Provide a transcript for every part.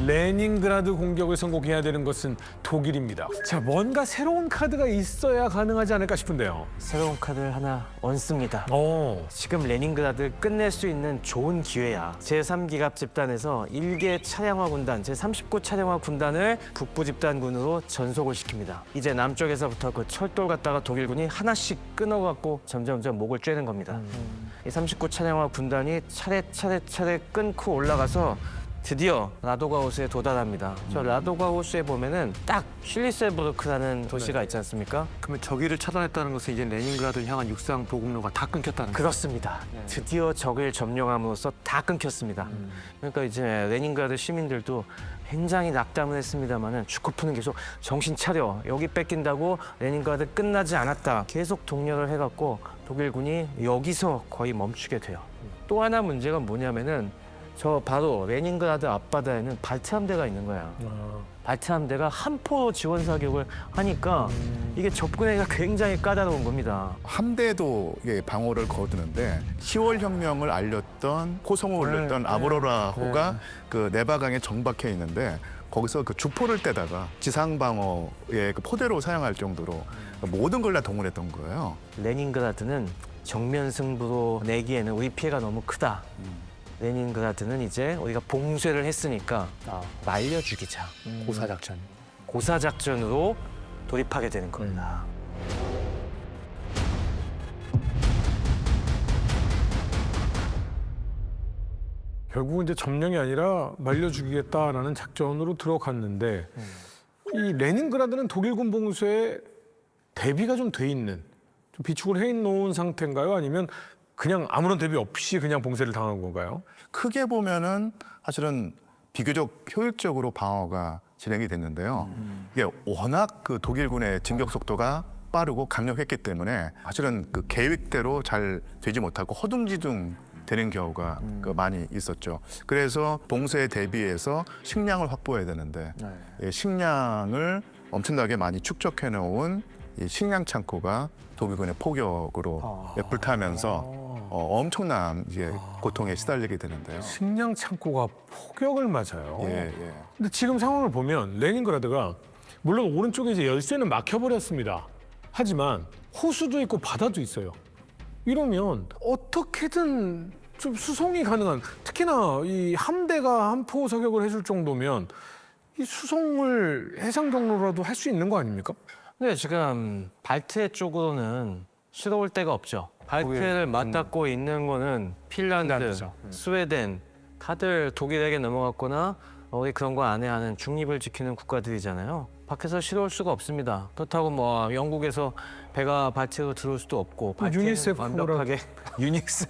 레닌그라드 공격을 성공해야 되는 것은 독일입니다. 자, 뭔가 새로운 카드가 있어야 가능하지 않을까 싶은데요. 새로운 카드를 하나 얹습니다. 지금 레닌그라드를 끝낼 수 있는 좋은 기회야. 제3기갑 집단에서 1개 차량화 군단, 제39 차량화 군단을 북부 집단군으로 전속을 시킵니다. 이제 남쪽에서부터 그 철도를 갖다가 독일군이 하나씩 끊어갖고 점점점 목을 쬐는 겁니다. 이 39 차량화 군단이 차례 끊고 올라가서 드디어 라도가우스에 도달합니다. 저 라도가우스에 보면은 딱 슐리셀부르크라는 도시가 있지 않습니까? 그러면 저기를 차단했다는 것은 이제 레닌그라드를 향한 육상 보급로가 다 끊겼다는 거예요? 그렇습니다. 드디어 적을 점령함으로써 다 끊겼습니다. 그러니까 이제 레닌그라드 시민들도 굉장히 낙담을 했습니다만은 축구푸는 계속 정신 차려. 여기 뺏긴다고 레닌그라드 끝나지 않았다. 계속 독려를 해갖고 독일군이 여기서 거의 멈추게 돼요. 또 하나 문제가 뭐냐면은 저 바로 레닌그라드 앞바다에는 발트 함대가 있는 거야. 발트 함대가 함포 지원 사격을 하니까 이게 접근하기가 굉장히 까다로운 겁니다. 함대도 이게 방어를 거두는데 10월 혁명을 알렸던 호성을 올렸던 아브로라호가 그 네바강에 정박해 있는데 거기서 그 주포를 떼다가 지상 방어의 그 포대로 사용할 정도로 모든 걸 다 동원했던 거예요. 레닌그라드는 정면 승부로 내기에는 우리 피해가 너무 크다. 레닌그라드는 이제 우리가 봉쇄를 했으니까 말려 죽이자. 고사작전. 고사작전으로 돌입하게 되는 겁니다. 결국은 이제 점령이 아니라 말려 죽이겠다라는 작전으로 들어갔는데 이 레닌그라드는 독일군 봉쇄에 대비가 좀 돼 있는, 좀 비축을 해 놓은 상태인가요? 아니면 그냥 아무런 대비 없이 그냥 봉쇄를 당한 건가요? 크게 보면은 사실은 비교적 효율적으로 방어가 진행이 됐는데요. 이게 워낙 그 독일군의 진격 속도가 빠르고 강력했기 때문에 사실은 그 계획대로 잘 되지 못하고 허둥지둥 되는 경우가 그 많이 있었죠. 그래서 봉쇄에 대비해서 식량을 확보해야 되는데 이 식량을 엄청나게 많이 축적해 놓은 이 식량 창고가 독일군의 포격으로 불타면서 엄청난 이제 고통에 시달리게 되는데요. 식량 창고가 폭격을 맞아요. 예. 근데 지금 상황을 보면 레닌그라드가 물론 오른쪽에 이제 열쇠는 막혀버렸습니다. 하지만 호수도 있고 바다도 있어요. 이러면 어떻게든 좀 수송이 가능한, 특히나 이 함대가 함포 사격을 해줄 정도면 이 수송을 해상 경로라도 할 수 있는 거 아닙니까? 근데 지금 발트해 쪽으로는 실어올 데가 없죠. 발트해를 맞닿고 있는 거는 핀란드, 스웨덴, 다들 독일에게 넘어갔거나 우리 그런 거 안 해 하는 중립을 지키는 국가들이잖아요. 밖에서 실어올 수가 없습니다. 그렇다고 뭐 영국에서 배가 발트해로 들어올 수도 없고 유니세프라 완벽하게 유닉스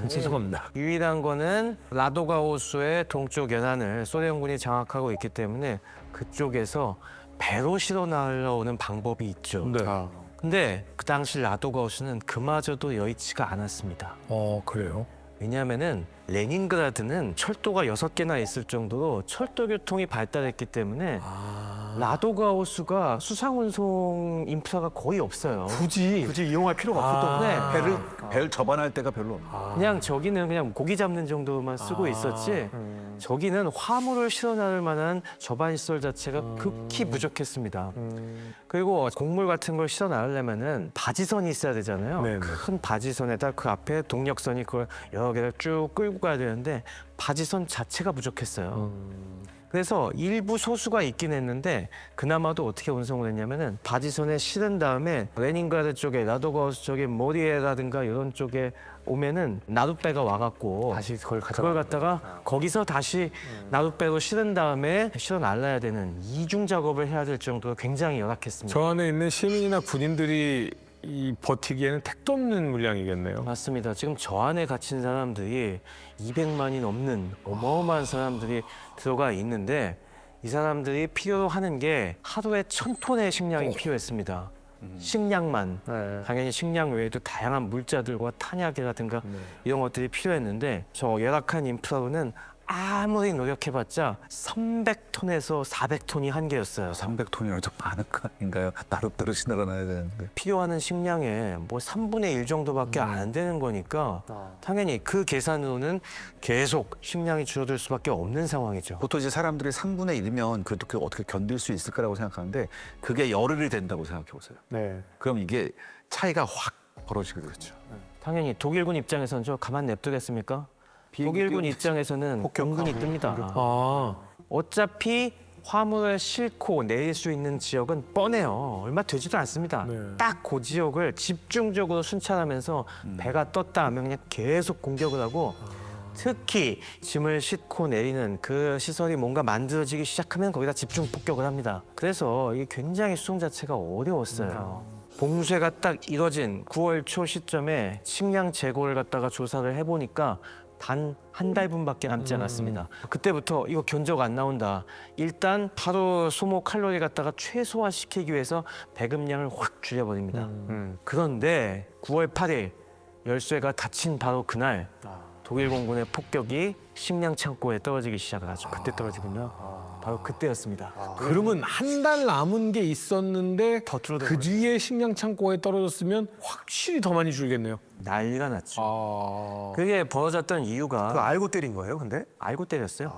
죄송합니다. 유일한 거는 라도가우스의 동쪽 연안을 소련군이 장악하고 있기 때문에 그쪽에서 배로 실어 나오는 방법이 있죠. 네. 근데 그 당시 라도가우스는 그마저도 여의치가 않았습니다. 그래요? 왜냐하면은 레닌그라드는 철도가 6개나 있을 정도로 철도 교통이 발달했기 때문에 라도가우스가 수상운송 인프라가 거의 없어요. 굳이 이용할 필요가 네. 배를 접안할 데가 별로 없네. 그냥 저기는 그냥 고기 잡는 정도만 쓰고 있었지 저기는 화물을 실어 나를 만한 접안시설 자체가 극히 부족했습니다. 그리고 곡물 같은 걸 실어 나르려면은 바지선이 있어야 되잖아요. 네네. 큰 바지선에다 그 앞에 동력선이 그걸 여러 개를 쭉 끌고 가야 되는데 바지선 자체가 부족했어요. 그래서 일부 소수가 있긴 했는데 그나마도 어떻게 운송을 했냐면은 바지선에 실은 다음에 레닌그라드 쪽에 라도가우스 쪽에 모리에라든가 이런 쪽에 오면은 나룻배가 와갖고 다시 그걸 그걸 갖다가 거기서 다시 나룻배로 실은 다음에 실어 날라야 되는 이중 작업을 해야 될 정도로 굉장히 열악했습니다. 저 안에 있는 시민이나 군인들이 이 버티기에는 택도 없는 물량이겠네요. 맞습니다. 지금 저 안에 갇힌 사람들이 200만이 넘는 어마어마한 사람들이 들어가 있는데 이 사람들이 필요로 하는 게 하루에 1000톤의 식량이 필요했습니다. 식량만. 당연히 식량 외에도 다양한 물자들과 탄약이라든가 이런 것들이 필요했는데 저 열악한 인프라로는 아무리 노력해봤자 300톤에서 400톤이 한계였어요. 300톤이면 좀 많은 거 아닌가요? 나름대로 늘어나야 되는데. 필요하는 식량의 뭐 3분의 1 정도밖에 안 되는 거니까 당연히 그 계산으로는 계속 식량이 줄어들 수밖에 없는 상황이죠. 보통 이제 사람들이 3분의 1이면 그래도 그 어떻게 견딜 수 있을 거라고 생각하는데 그게 열흘이 된다고 생각해 보세요. 네. 그럼 이게 차이가 확 벌어지게 되죠. 당연히 독일군 입장에서는 저 가만 냅두겠습니까? 독일군 입장에서는 공군이 뜹니다. 아, 어차피 화물을 싣고 내릴 수 있는 지역은 뻔해요. 얼마 되지도 않습니다. 네. 딱 그 지역을 집중적으로 순찰하면서 배가 떴다 하면 그냥 계속 공격을 하고 특히 짐을 싣고 내리는 그 시설이 뭔가 만들어지기 시작하면 거기다 집중 폭격을 합니다. 그래서 이게 굉장히 수송 자체가 어려웠어요. 봉쇄가 딱 이뤄진 9월 초 시점에 식량 재고를 갖다가 조사를 해보니까 단 한 달분밖에 남지 않았습니다. 그때부터 이거 견적 안 나온다. 일단 하루 소모 칼로리 갖다가 최소화시키기 위해서 배급량을 확 줄여버립니다. 그런데 9월 8일 열쇠가 닫힌 바로 그날 독일 공군의 폭격이 식량 창고에 떨어지기 시작을 하죠. 그때 떨어지군요. 바로 그때였습니다. 그러면 한 달 남은 게 있었는데 더 줄어들어 그 뒤에 식량 창고에 떨어졌으면 확실히 더 많이 줄겠네요. 난리가 났죠. 아, 그게 벌어졌던 이유가 그거 알고 때린 거예요, 근데? 알고 때렸어요.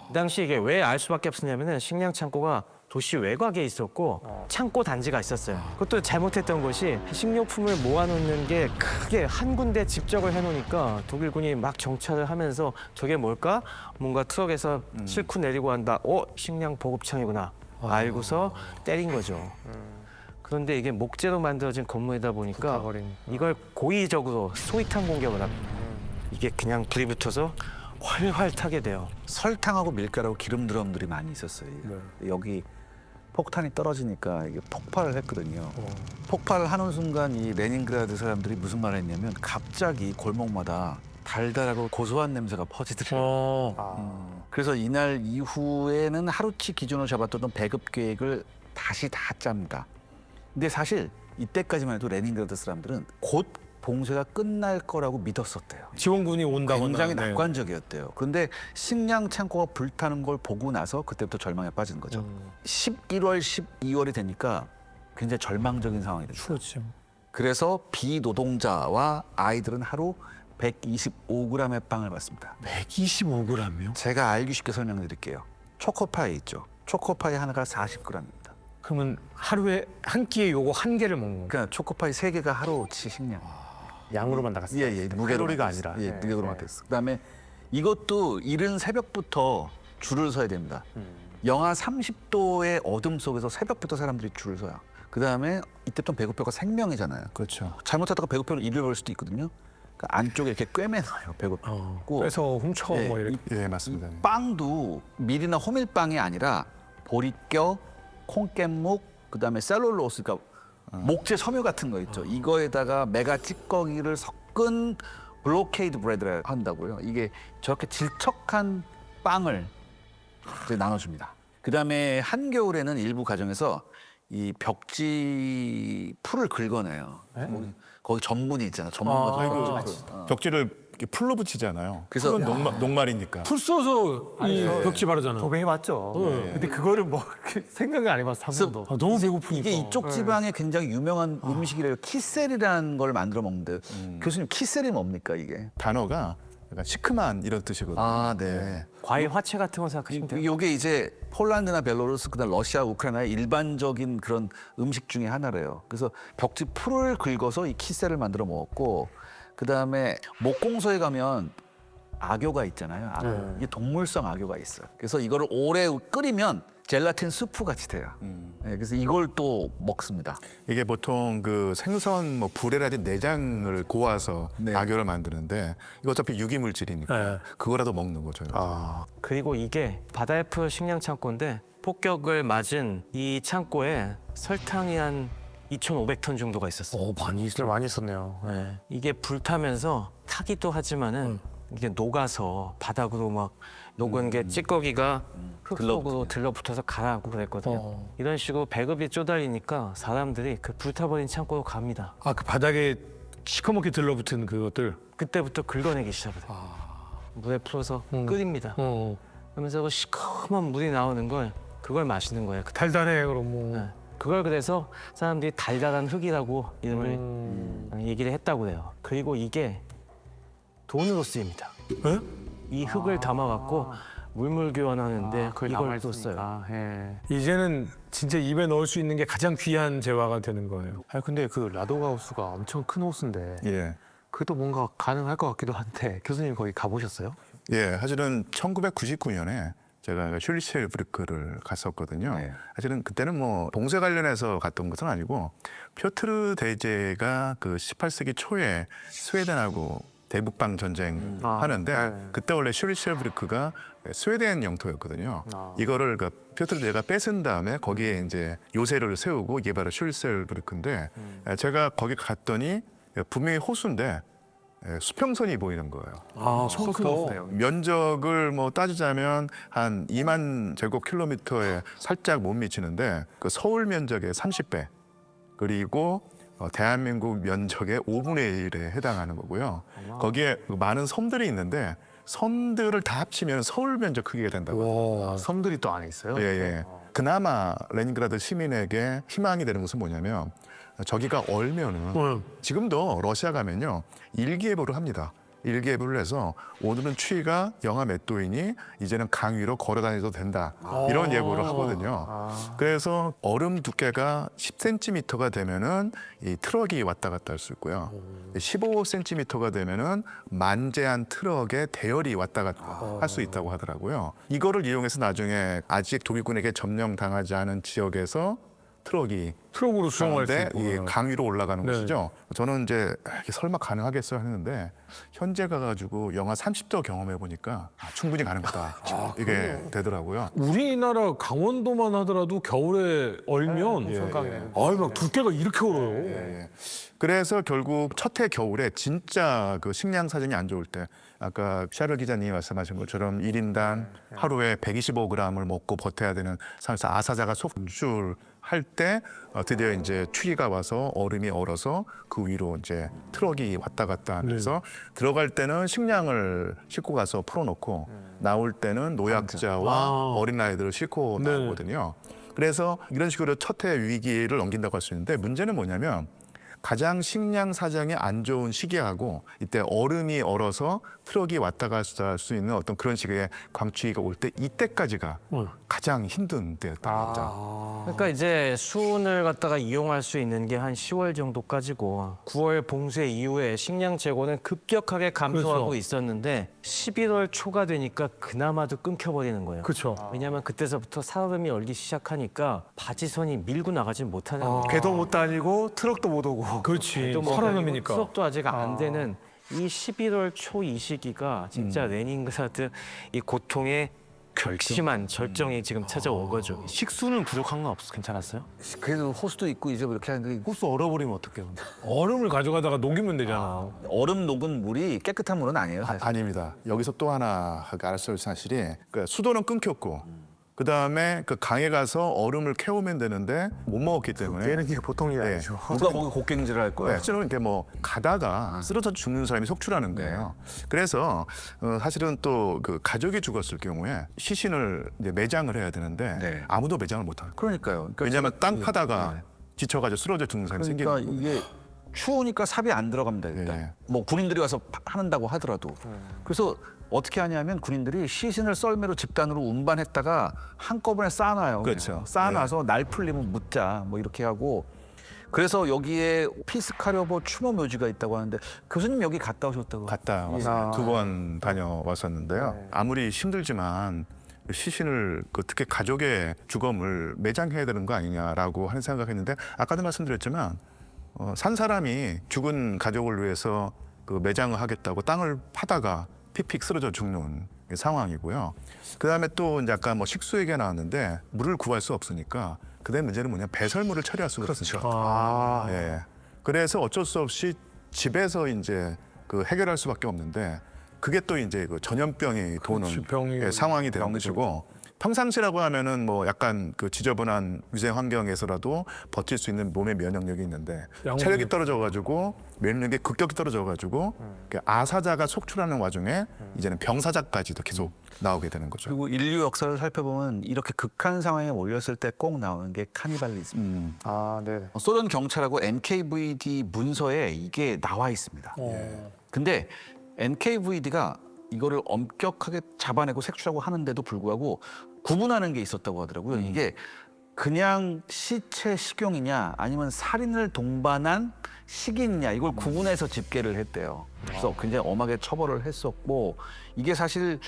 그 당시 이게 왜 알 수밖에 없었냐면은 식량 창고가 도시 외곽에 있었고 창고 단지가 있었어요. 그것도 잘못했던 것이 식료품을 모아놓는 게 크게 한 군데 집적을 해놓으니까 독일군이 막 정찰을 하면서 저게 뭘까? 뭔가 트럭에서 싣고 내리고 한다. 식량 보급창이구나. 알고서 때린 거죠. 그런데 이게 목재로 만들어진 건물이다 보니까 이걸 고의적으로 소위탄 공격을 합니다. 이게 그냥 불이 붙어서 활활 타게 돼요. 설탕하고 밀가루하고 기름 드럼들이 많이 있었어요. 여기 폭탄이 떨어지니까 이게 폭발을 했거든요. 폭발을 하는 순간 이 레닌그라드 사람들이 무슨 말을 했냐면 갑자기 골목마다 달달하고 고소한 냄새가 퍼지더래요. 그래서 이날 이후에는 하루치 기준으로 잡았던 배급 계획을 다시 다 짭니다. 근데 사실 이때까지만 해도 레닌그라드 사람들은 곧 봉쇄가 끝날 거라고 믿었었대요. 지원군이 온다거나. 굉장히 네. 낙관적이었대요. 그런데 식량 창고가 불타는 걸 보고 나서 그때부터 절망에 빠지는 거죠. 11월, 12월이 되니까 굉장히 절망적인 상황이 됐어요. 그렇죠. 그래서 비노동자와 아이들은 하루 125g의 빵을 받습니다. 125g이요? 제가 알기 쉽게 설명드릴게요. 초코파이 있죠. 초코파이 하나가 40g입니다. 그러면 하루에 한 끼에 요거 한 개를 먹는 거예요? 그러니까 초코파이 3개가 하루치 식량. 양으로만 나갔어요. 예, 무게로 칼로리가 아니라. 예, 무게로만 됐어. 그다음에 이것도 이른 새벽부터 줄을 서야 됩니다. 영하 30도의 어둠 속에서 새벽부터 사람들이 줄을 서요. 그다음에 이때 또 배고파가 생명이잖아요. 그렇죠. 잘못하다가 배고파를 잃어버릴 수도 있거든요. 그러니까 안쪽에 이렇게 꿰매놔요. 배고프고. 그래서 훔쳐 예, 뭐 이렇게. 예, 맞습니다. 빵도 밀이나 호밀빵이 아니라 보리뼈, 콩깻묵, 그다음에 셀룰로스, 그러니까 목재 섬유 같은 거 있죠. 이거에다가 메가 찌꺼기를 섞은 블로케이드 브레드를 한다고요. 이게 저렇게 질척한 빵을 이제 나눠줍니다. 그다음에 한겨울에는 일부 가정에서 이 벽지 풀을 긁어내요. 거기 전문이 있잖아. 전문가. 벽지를 이렇게 풀로 붙이잖아요. 그래서 풀은 녹말이니까. 풀 써서 이 벽지 바르잖아. 도배해봤죠. 근데 그거를 뭐 생각을 안 해봤어, 한 번도. 아, 너무 배고프니까. 이게 이쪽 지방에 굉장히 유명한 음식이래요. 키셀이라는 걸 만들어 먹는데 교수님 키셀이 뭡니까 이게? 단어가 약간 시큼한 이런 뜻이거든요. 아, 네. 과일 화채 같은 거 생각하시면 돼요. 이게 이제 폴란드나 벨로루스, 그다음 러시아, 우크라이나의 일반적인 그런 음식 중에 하나래요. 그래서 벽지 풀을 긁어서 이 키셀을 만들어 먹었고, 그다음에 목공소에 가면 악교가 있잖아요. 악교. 이게 동물성 악교가 있어요. 그래서 이거를 오래 끓이면 젤라틴 수프 같이 돼요. 네, 그래서 이걸 또 먹습니다. 이게 보통 그 생선 뭐 불에라든 내장을 고아서 네. 악교를 만드는데 이거 어차피 유기물질이니까 네. 그거라도 먹는 거죠. 그리고 이게 바다F 식량 창고인데 폭격을 맞은 이 창고에 설탕이 한 2,500톤 정도가 있었어요. 많이 썼네요. 네. 이게 불타면서 타기도 하지만은 이게 녹아서 바닥으로 막 녹은 게 찌꺼기가 흙 속으로 들러붙어서 가라고 그랬거든요. 이런 식으로 배급이 쪼달리니까 사람들이 그 불타버린 창고로 갑니다. 아, 그 바닥에 시커멓게 들러붙은 그것들. 그때부터 긁어내기 시작해요. 물에 풀어서 음. 끓입니다. 어. 그러면서 그 시커먼 물이 나오는 걸 그걸 마시는 거예요. 달달해 그럼 뭐. 네. 그걸 그래서 사람들이 달달한 흙이라고 이름을 얘기를 했다고 해요. 그리고 이게 돈으로 쓰입니다. 에? 이 흙을 담아갖고 물물 교환하는데 그걸 이걸 또 써요. 남아있으니까. 예. 이제는 진짜 입에 넣을 수 있는 게 가장 귀한 재화가 되는 거예요. 아니 근데 그 라도가 호수가 엄청 큰 호수인데 예. 그것도 뭔가 가능할 것 같기도 한데 교수님 거기 가보셨어요? 예, 사실은 1999년에 제가 슐리셀브르크를 갔었거든요. 네. 사실은 그때는 뭐 봉쇄 관련해서 갔던 것은 아니고 표트르 대제가 그 18세기 초에 스웨덴하고 대북방 전쟁 하는데 네. 그때 원래 슐리셀브르크가 스웨덴 영토였거든요. 이거를 그 표트르 대제가 뺏은 다음에 거기에 이제 요새를 세우고 이게 바로 슐리셀브르크인데 제가 거기 갔더니 분명히 호수인데 수평선이 보이는 거예요. 아, 호수네요. 면적을 뭐 따지자면 한 2만 제곱킬로미터에 살짝 못 미치는데 그 서울 면적의 30배 그리고 대한민국 면적의 5분의 1에 해당하는 거고요. 거기에 많은 섬들이 있는데 섬들을 다 합치면 서울 면적 크기가 된다고. 와, 섬들이 또 안에 있어요? 예, 예. 그나마 레닌그라드 시민에게 희망이 되는 것은 뭐냐면 저기가 얼면은 지금도 러시아 가면요 일기예보를 합니다. 일기예보를 해서 오늘은 추위가 영하 몇 도이니 이제는 강 위로 걸어 다녀도 된다. 이런 예보를 하거든요. 그래서 얼음 두께가 10cm가 되면은 이 트럭이 왔다 갔다 할 수 있고요. 15cm가 되면은 만재한 트럭에 대열이 왔다 갔다 할 수 있다고 하더라고요. 이거를 이용해서 나중에 아직 독일군에게 점령당하지 않은 지역에서 트럭이 트럭으로 수송할 수 가는데 이게 있고. 강 위로 올라가는 네. 것이죠. 저는 이제 이게 설마 가능하겠어 했는데 현재 가가지고 영하 30도 경험해 보니까 충분히 가능하다 이게 되더라고요. 우리나라 강원도만 하더라도 겨울에 얼면 아유 막 두께가 이렇게 얼어요. 예. 그래서 결국 첫 해 겨울에 진짜 그 식량 사정이 안 좋을 때 아까 샤를 기자님이 말씀하신 것처럼 1인당 하루에 125g을 먹고 버텨야 되는 상황에서 아사자가 속출할 때 드디어 이제 추위가 와서 얼음이 얼어서 그 위로 이제 트럭이 왔다 갔다 하면서 들어갈 때는 식량을 싣고 가서 풀어놓고 나올 때는 노약자와 어린아이들을 싣고 네. 나오거든요. 그래서 이런 식으로 첫 해 위기를 넘긴다고 할 수 있는데 문제는 뭐냐면 가장 식량 사정이 안 좋은 시기하고 이때 얼음이 얼어서 트럭이 왔다 갔다 할 수 있는 어떤 그런 식의 강추위가 올 때 이때까지가 가장 힘든 때였다는 거죠. 그러니까 이제 수온을 갖다가 이용할 수 있는 게 한 10월 정도까지고 9월 봉쇄 이후에 식량 재고는 급격하게 감소하고 그렇죠. 있었는데 11월 초가 되니까 그나마도 끊겨버리는 거예요. 그렇죠. 왜냐하면 그때서부터 살얼음이 얼기 시작하니까 바지선이 밀고 나가지 못하는 거예요. 배도 못 다니고 트럭도 못 오고. 그렇지. 또 뭐 살아남으니까. 수업도 아직 안 되는 이 11월 초 이 시기가 진짜 레닌그라드 이 고통의 극심한 절정이 지금 찾아온 거죠. 식수는 부족한 건 괜찮았어요? 그래도 호수도 있고 이제 뭐 이렇게 하는데 호수 얼어버리면 어떡해요? 얼음을 가져가다가 녹이면 되잖아. 얼음 녹은 물이 깨끗한 물은 아니에요. 사실. 아닙니다. 여기서 또 하나 알았을 사실이 그러니까 수도는 끊겼고 그 다음에 그 강에 가서 얼음을 캐오면 되는데 못 먹었기 때문에 얘는 이게 보통 일이 네. 아니죠. 누가 거기 곡괭질을 할 거예요? 실제로 이렇게 뭐 가다가 쓰러져 죽는 사람이 속출하는 거예요. 그래서 사실은 또 그 가족이 죽었을 경우에 시신을 이제 매장을 해야 되는데 네. 아무도 매장을 못 하고 그러니까요. 그러니까 왜냐하면 땅 파다가 지쳐가지고 쓰러져 죽는 사람이 그러니까 생기는 거예요. 이게 추우니까 삽이 안 들어갑니다 일단. 예. 뭐 군인들이 와서 한다고 하더라도. 그래서 어떻게 하냐면 군인들이 시신을 썰매로 집단으로 운반했다가 한꺼번에 쌓아놔요. 그렇죠. 쌓아놔서 날 풀리면 묻자 뭐 이렇게 하고. 그래서 여기에 피스카려보 추모 묘지가 있다고 하는데 교수님 여기 갔다 오셨다고. 갔다 왔어요. 2번 다녀왔었는데요. 아무리 힘들지만 시신을 특히 가족의 주검을 매장해야 되는 거 아니냐라고 하는 생각했는데 아까도 말씀드렸지만 산 사람이 죽은 가족을 위해서 그 매장을 하겠다고 땅을 파다가 픽픽 쓰러져 죽는 상황이고요. 그다음에 또 이제 아까 뭐 식수 얘기가 나왔는데 물을 구할 수 없으니까 그다음 문제는 뭐냐 배설물을 처리할 수가 없으니까. 예. 그래서 어쩔 수 없이 집에서 이제 그 해결할 수밖에 없는데 그게 또 이제 그 전염병이 도는 그렇지, 병이 상황이 되는 것이고 평상시라고 하면은 뭐 약간 그 지저분한 위생 환경에서라도 버틸 수 있는 몸의 면역력이 있는데 체력이 떨어져가지고 면역력이 급격히 떨어져가지고 아사자가 속출하는 와중에 이제는 병사자까지도 계속 나오게 되는 거죠. 그리고 인류 역사를 살펴보면 이렇게 극한 상황에 몰렸을 때 꼭 나오는 게 카니발리즘. 아, 네. 소련 경찰하고 NKVD 문서에 이게 나와 있습니다. 근데 NKVD가 이거를 엄격하게 잡아내고 색출하고 하는데도 불구하고 구분하는 게 있었다고 하더라고요. 이게 그냥 시체 식용이냐 아니면 살인을 동반한 식인이냐 이걸 구분해서 집계를 했대요. 그래서 굉장히 엄하게 처벌을 했었고 이게 사실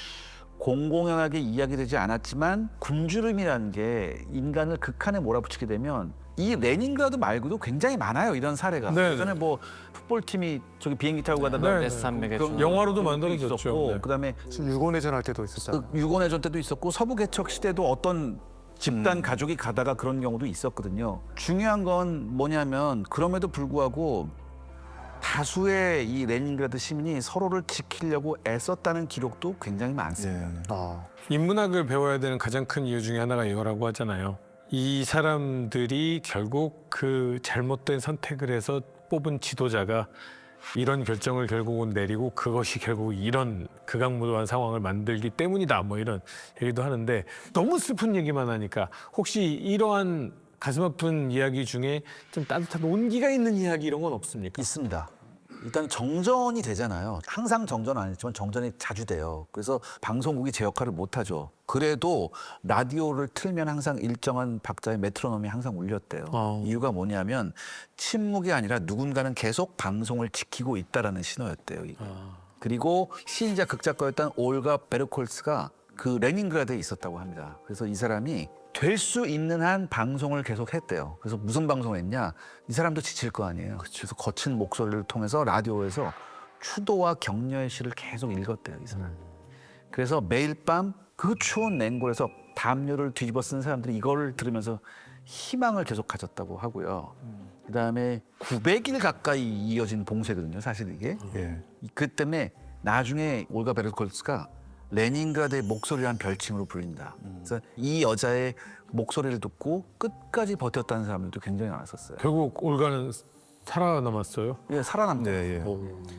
공공연하게 이야기되지 않았지만 굶주림이라는 게 인간을 극한에 몰아붙이게 되면 이 레닌그라드 말고도 굉장히 많아요 이런 사례가. 네, 예전에 뭐 풋볼팀이 저기 비행기 타고 가다가 네, 산맥에 그런 영화로도 경우도 만들어졌죠. 있었고, 네. 그다음에 유곤해전 할 때도 있었잖아. 유곤해전 때도 있었고 서부 개척 시대도 어떤 집단 가족이 가다가 그런 경우도 있었거든요. 중요한 건 뭐냐면 그럼에도 불구하고 다수의 이 레닌그라드 시민이 서로를 지키려고 애썼다는 기록도 굉장히 많습니다. 아, 인문학을 배워야 되는 가장 큰 이유 중에 하나가 이거라고 하잖아요. 이 사람들이 결국 그 잘못된 선택을 해서 뽑은 지도자가 이런 결정을 결국은 내리고 그것이 결국 이런 극악무도한 상황을 만들기 때문이다. 뭐 이런 얘기도 하는데 너무 슬픈 얘기만 하니까 혹시 이러한 가슴 아픈 이야기 중에 좀 따뜻한 온기가 있는 이야기 이런 건 없습니까? 있습니다. 일단 정전이 되잖아요. 항상 정전은 아니지만 정전이 자주 돼요. 그래서 방송국이 제 역할을 못하죠. 그래도 라디오를 틀면 항상 일정한 박자의 메트로놈이 항상 울렸대요. 이유가 뭐냐면 침묵이 아니라 누군가는 계속 방송을 지키고 있다라는 신호였대요. 이게. 그리고 시인자 극작가였던 올가 베르콜스가 그 레닌그라드에 있었다고 합니다. 그래서 이 사람이 될 수 있는 한 방송을 계속 했대요. 그래서 무슨 방송을 했냐? 이 사람도 지칠 거 아니에요. 그래서 거친 목소리를 통해서 라디오에서 추도와 격려의 시를 계속 읽었대요. 이 사람. 그래서 매일 밤 그 추운 냉골에서 담요를 뒤집어 쓴 사람들이 이걸 들으면서 희망을 계속 가졌다고 하고요. 그다음에 900일 가까이 이어진 봉쇄거든요. 사실 이게. 그 때문에 나중에 올가 베르콜스가 레닌그라드의 목소리라는 별칭으로 불린다. 그래서 이 여자의 목소리를 듣고 끝까지 버텼다는 사람들도 굉장히 많았었어요. 결국 올가는 살아남았어요. 예, 살아남다. 네,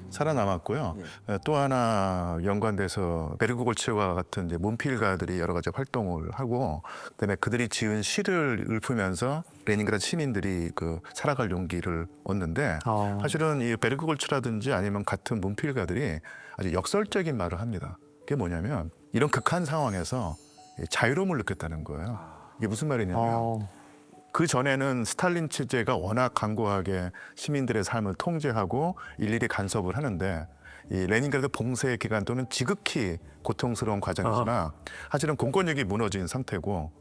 살아남았고요. 또 하나 연관돼서 베르고골츠와 같은 이제 문필가들이 여러 가지 활동을 하고 그다음에 그들이 지은 시를 읊으면서 레닌그라드 시민들이 그 살아갈 용기를 얻는데 사실은 이 베르고골츠라든지 아니면 같은 문필가들이 아주 역설적인 말을 합니다. 그게 뭐냐면 이런 극한 상황에서 자유로움을 느꼈다는 거예요. 이게 무슨 말이냐면 그 전에는 스탈린 체제가 워낙 강고하게 시민들의 삶을 통제하고 일일이 간섭을 하는데 이 레닌그라드 봉쇄 기간 또는 지극히 고통스러운 과정이지만 사실은 공권력이 무너진 상태고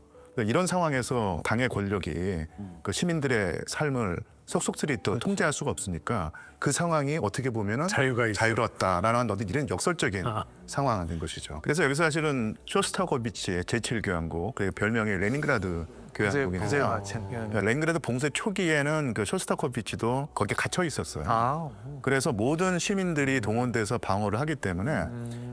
이런 상황에서 당의 권력이 그 시민들의 삶을 속속들이 또 통제할 수가 없으니까 그 상황이 어떻게 보면은 자유가 있어. 자유로웠다라는 어떤 이런 역설적인 상황이 된 것이죠. 그래서 여기서 사실은 쇼스타코비치의 제7교향곡 그리고 별명이 레닌그라드 교향곡인데요. 레닌그라드 봉쇄 초기에는 그 쇼스타코비치도 거기에 갇혀 있었어요. 그래서 모든 시민들이 동원돼서 방어를 하기 때문에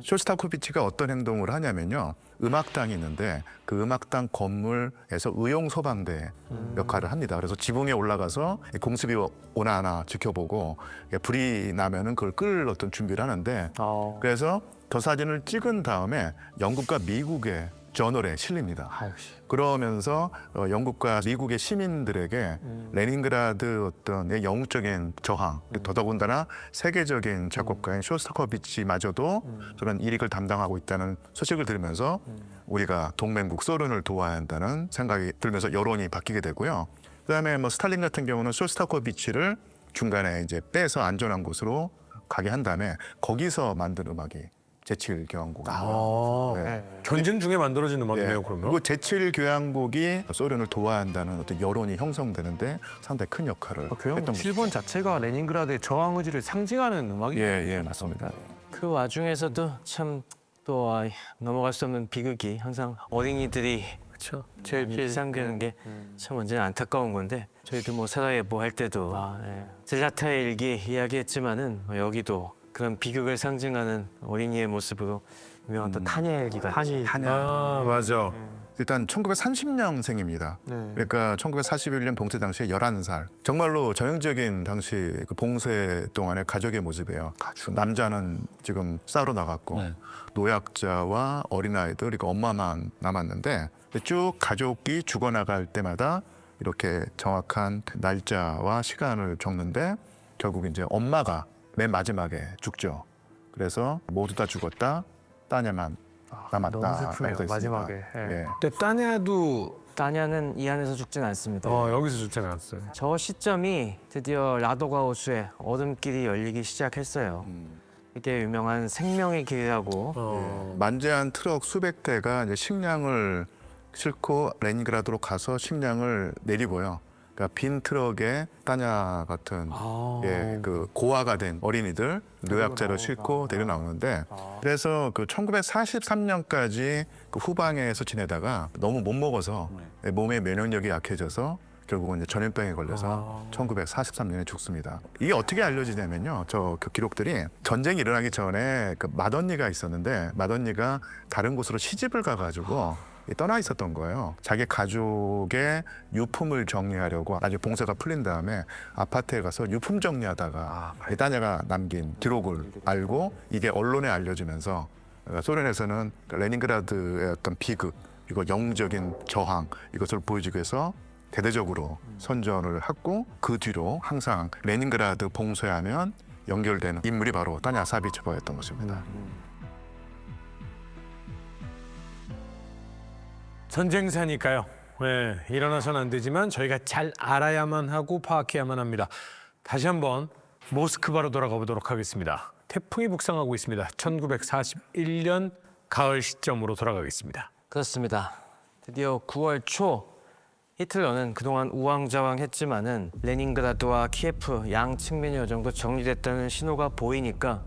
쇼스타코비치가 어떤 행동을 하냐면요. 음악당이 있는데 그 음악당 건물에서 의용 소방대 역할을 합니다. 그래서 지붕에 올라가서 공습이 오나 하나 지켜보고 불이 나면은 그걸 끌 어떤 준비를 하는데 그래서 저 사진을 찍은 다음에 영국과 미국의 저널에 실립니다. 그러면서 영국과 미국의 시민들에게 레닌그라드 어떤 영웅적인 저항, 더더군다나 세계적인 작곡가인 쇼스타코비치마저도 저런 일익을 담당하고 있다는 소식을 들으면서 우리가 동맹국 소련을 도와야 한다는 생각이 들면서 여론이 바뀌게 되고요. 그다음에 뭐 스탈린 같은 경우는 쇼스타코비치를 중간에 이제 빼서 안전한 곳으로 가게 한 다음에 거기서 만든 음악이 제7교향곡. 전쟁 중에 만들어진 음악이네요. 네. 그러면. 그리고 제7교향곡이 소련을 도와야 한다는 어떤 여론이 형성되는데 상당히 큰 역할을 했던 거죠. 일본 자체가 레닌그라드의 저항 의지를 상징하는 음악이. 예, 맞습니다. 그 와중에서도 참 또 넘어갈 수 없는 비극이 항상 어린이들이 그렇죠. 제일 피상되는 게 참 언제나 안타까운 건데 저희도 뭐 사과에 뭐 할 때도 젤라타의 일기 이야기했지만은 여기도 그런 비극을 상징하는 어린이의 모습으로 유명한 또 타냐 일기가 맞아. 일단 1930년생입니다. 그러니까 1941년 봉쇄 당시에 11살. 정말로 전형적인 당시 그 봉쇄 동안의 가족의 모습이에요. 남자는 지금 싸우러 나갔고 노약자와 어린아이들, 그러니까 엄마만 남았는데 쭉 가족이 죽어나갈 때마다 이렇게 정확한 날짜와 시간을 적는데 결국 이제 엄마가 맨 마지막에 죽죠. 그래서 모두 다 죽었다, 따냐만 남았다. 너무 슬프네요, 써 있습니다. 마지막에. 예. 근데 따냐도 따냐는 이 안에서 죽진 않습니다. 여기서 죽지 않았어요. 저 시점이 드디어 라도가 호수에 얼음길이 열리기 시작했어요. 이게 유명한 생명의 길이라고. 만재한 트럭 수백 대가 이제 식량을 싣고 레닌그라드로 가서 식량을 내리고요. 그러니까 빈 트럭에 따냐 같은 그 고아가 된 어린이들, 노약자를 싣고 내려나오는데 그래서 그 1943년까지 그 후방에서 지내다가 너무 못 먹어서 몸의 면역력이 약해져서 결국은 이제 전염병에 걸려서 1943년에 죽습니다. 이게 어떻게 알려지냐면요. 저 그 기록들이 전쟁이 일어나기 전에 그 맏언니가 있었는데 맏언니가 다른 곳으로 시집을 가가지고 떠나 있었던 거예요. 자기 가족의 유품을 정리하려고 나중에 봉쇄가 풀린 다음에 아파트에 가서 유품 정리하다가 따냐가 남긴 기록을 알고 이게 언론에 알려지면서 소련에서는 레닌그라드의 어떤 비극, 이거 영웅적인 저항 이것을 보여주기 위해서 대대적으로 선전을 하고 그 뒤로 항상 레닌그라드 봉쇄하면 연결되는 인물이 바로 따냐 사비초바였던 것입니다. 전쟁사니까요. 네, 일어나서는 안 되지만 저희가 잘 알아야만 하고 파악해야만 합니다. 다시 한번 모스크바로 돌아가 보도록 하겠습니다. 태풍이 북상하고 있습니다. 1941년 가을 시점으로 돌아가겠습니다. 그렇습니다. 드디어 9월 초 히틀러는 그동안 우왕좌왕했지만은 레닌그라드와 키예프 양 측면이 어느 정도 정리됐다는 신호가 보이니까